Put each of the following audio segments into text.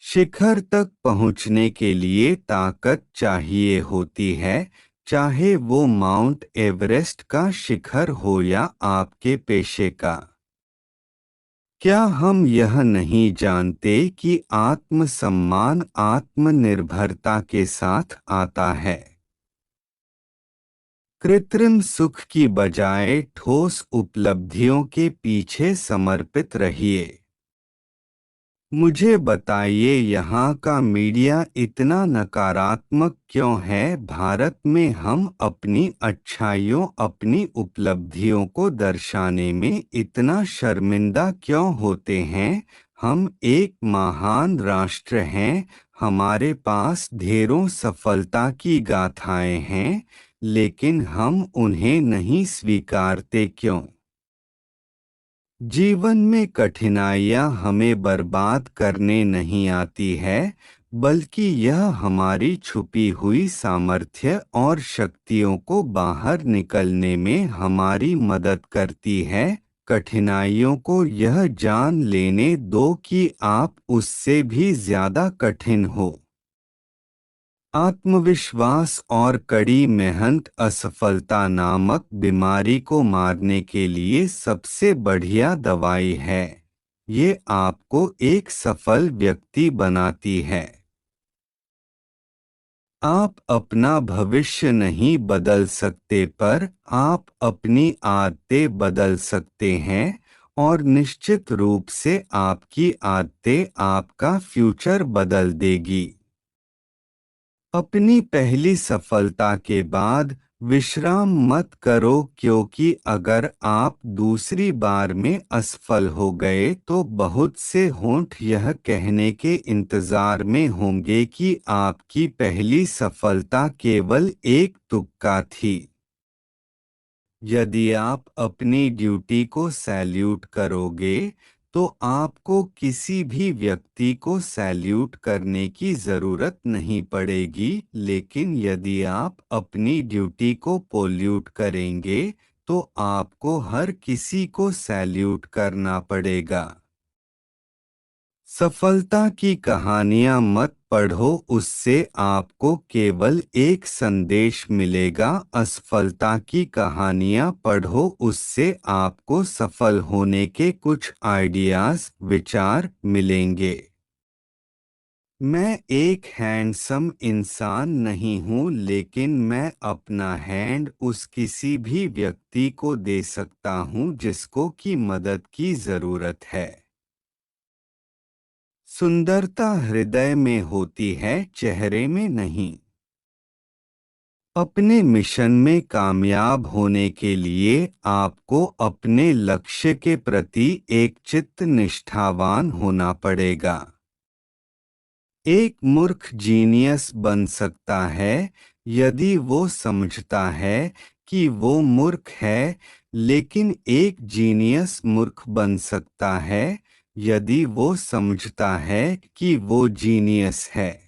शिखर तक पहुंचने के लिए ताकत चाहिए होती है, चाहे वो माउंट एवरेस्ट का शिखर हो या आपके पेशे का। क्या हम यह नहीं जानते कि आत्मसम्मान आत्मनिर्भरता के साथ आता है? कृत्रिम सुख की बजाय ठोस उपलब्धियों के पीछे समर्पित रहिए। मुझे बताइए, यहाँ का मीडिया इतना नकारात्मक क्यों है? भारत में हम अपनी अच्छाइयों, अपनी उपलब्धियों को दर्शाने में इतना शर्मिंदा क्यों होते हैं? हम एक महान राष्ट्र हैं, हमारे पास ढेरों सफलता की गाथाएं हैं, लेकिन हम उन्हें नहीं स्वीकारते क्यों? जीवन में कठिनाइयाँ हमें बर्बाद करने नहीं आती है, बल्कि यह हमारी छुपी हुई सामर्थ्य और शक्तियों को बाहर निकलने में हमारी मदद करती है। कठिनाइयों को यह जान लेने दो कि आप उससे भी ज्यादा कठिन हो। आत्मविश्वास और कड़ी मेहनत असफलता नामक बीमारी को मारने के लिए सबसे बढ़िया दवाई है। ये आपको एक सफल व्यक्ति बनाती है। आप अपना भविष्य नहीं बदल सकते, पर आप अपनी आदतें बदल सकते हैं, और निश्चित रूप से आपकी आदतें आपका फ्यूचर बदल देगी। अपनी पहली सफलता के बाद विश्राम मत करो, क्योंकि अगर आप दूसरी बार में असफल हो गए तो बहुत से होंठ यह कहने के इंतजार में होंगे कि आपकी पहली सफलता केवल एक तुक्का थी। यदि आप अपनी ड्यूटी को सैल्यूट करोगे तो आपको किसी भी व्यक्ति को सैल्यूट करने की ज़रूरत नहीं पड़ेगी, लेकिन यदि आप अपनी ड्यूटी को पोल्यूट करेंगे तो आपको हर किसी को सैल्यूट करना पड़ेगा। सफलता की कहानियां मत पढ़ो, उससे आपको केवल एक संदेश मिलेगा। असफलता की कहानियां पढ़ो, उससे आपको सफल होने के कुछ आइडियाज, विचार मिलेंगे। मैं एक हैंडसम इंसान नहीं हूँ, लेकिन मैं अपना हैंड उस किसी भी व्यक्ति को दे सकता हूँ जिसको की मदद की ज़रूरत है। सुंदरता हृदय में होती है, चेहरे में नहीं। अपने मिशन में कामयाब होने के लिए आपको अपने लक्ष्य के प्रति एक चित्त निष्ठावान होना पड़ेगा। एक मूर्ख जीनियस बन सकता है यदि वो समझता है कि वो मूर्ख है, लेकिन एक जीनियस मूर्ख बन सकता है यदि वो समझता है कि वो जीनियस है।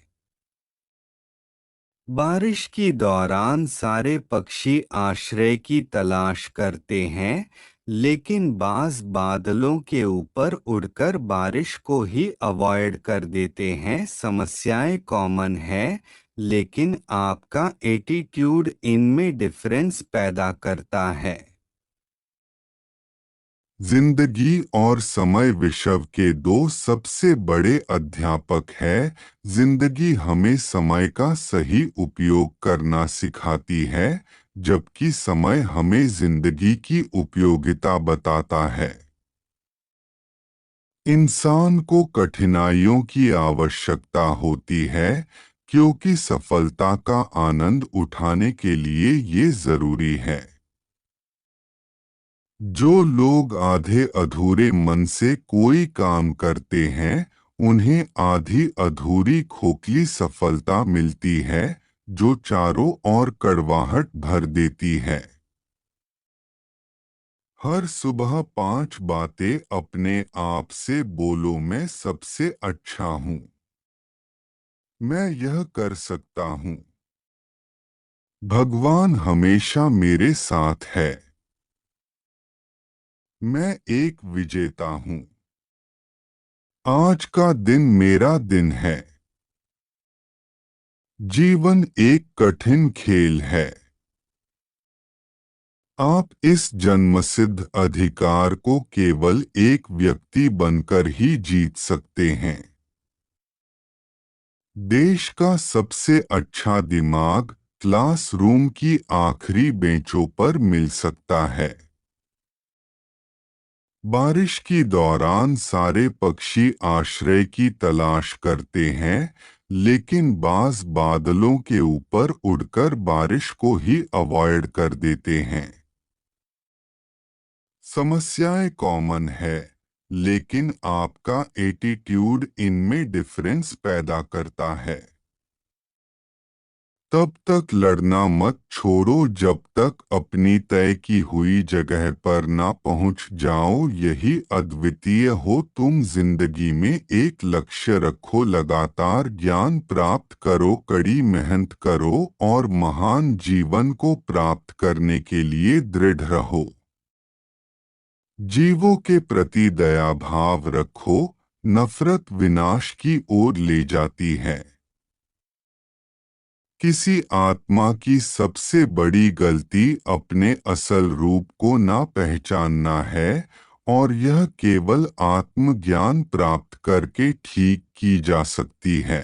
बारिश के दौरान सारे पक्षी आश्रय की तलाश करते हैं, लेकिन बाज बादलों के ऊपर उड़कर बारिश को ही अवॉइड कर देते हैं। समस्याएं कॉमन है, लेकिन आपका एटीट्यूड इनमें डिफरेंस पैदा करता है। जिंदगी और समय विश्व के दो सबसे बड़े अध्यापक हैं। जिंदगी हमें समय का सही उपयोग करना सिखाती है, जबकि समय हमें जिंदगी की उपयोगिता बताता है। इंसान को कठिनाइयों की आवश्यकता होती है, क्योंकि सफलता का आनंद उठाने के लिए ये जरूरी है। जो लोग आधे अधूरे मन से कोई काम करते हैं, उन्हें आधी अधूरी खोखली सफलता मिलती है, जो चारों ओर कड़वाहट भर देती है। हर सुबह 5 बातें अपने आप से बोलो, मैं सबसे अच्छा हूँ, मैं यह कर सकता हूँ, भगवान हमेशा मेरे साथ है, मैं एक विजेता हूँ। आज का दिन मेरा दिन है। जीवन एक कठिन खेल है। आप इस जन्मसिद्ध अधिकार को केवल एक व्यक्ति बनकर ही जीत सकते हैं। देश का सबसे अच्छा दिमाग क्लासरूम की आखिरी बेंचों पर मिल सकता है। बारिश के दौरान सारे पक्षी आश्रय की तलाश करते हैं, लेकिन बाज बादलों के ऊपर उड़कर बारिश को ही अवॉइड कर देते हैं। समस्याएं कॉमन है, लेकिन आपका एटीट्यूड इनमें डिफरेंस पैदा करता है। तब तक लड़ना मत छोड़ो जब तक अपनी तय की हुई जगह पर ना पहुंच जाओ। यही अद्वितीय हो। तुम जिंदगी में एक लक्ष्य रखो, लगातार ज्ञान प्राप्त करो, कड़ी मेहनत करो और महान जीवन को प्राप्त करने के लिए दृढ़ रहो। जीवों के प्रति दया भाव रखो। नफरत विनाश की ओर ले जाती है। किसी आत्मा की सबसे बड़ी गलती अपने असल रूप को ना पहचानना है, और यह केवल आत्मज्ञान प्राप्त करके ठीक की जा सकती है।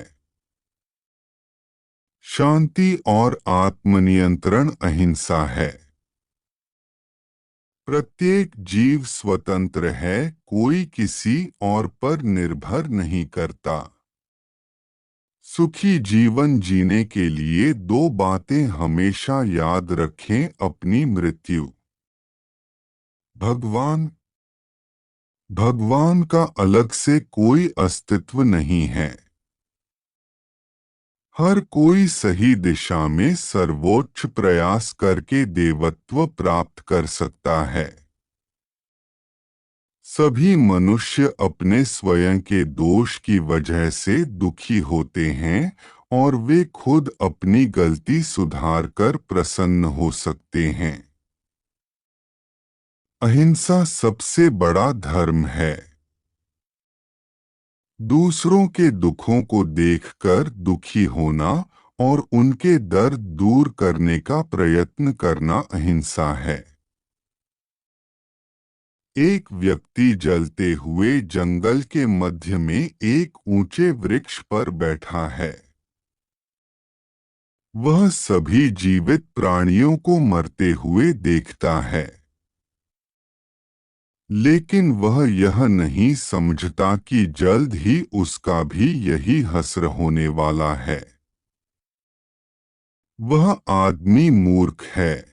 शांति और आत्मनियंत्रण अहिंसा है। प्रत्येक जीव स्वतंत्र है, कोई किसी और पर निर्भर नहीं करता। सुखी जीवन जीने के लिए दो बातें हमेशा याद रखें। अपनी मृत्यु। भगवान। भगवान का अलग से कोई अस्तित्व नहीं है। हर कोई सही दिशा में सर्वोच्च प्रयास करके देवत्व प्राप्त कर सकता है। सभी मनुष्य अपने स्वयं के दोष की वजह से दुखी होते हैं, और वे खुद अपनी गलती सुधार कर प्रसन्न हो सकते हैं। अहिंसा सबसे बड़ा धर्म है। दूसरों के दुखों को देखकर दुखी होना और उनके दर्द दूर करने का प्रयत्न करना अहिंसा है। एक व्यक्ति जलते हुए जंगल के मध्य में एक ऊंचे वृक्ष पर बैठा है। वह सभी जीवित प्राणियों को मरते हुए देखता है, लेकिन वह यह नहीं समझता कि जल्द ही उसका भी यही हश्र होने वाला है। वह आदमी मूर्ख है।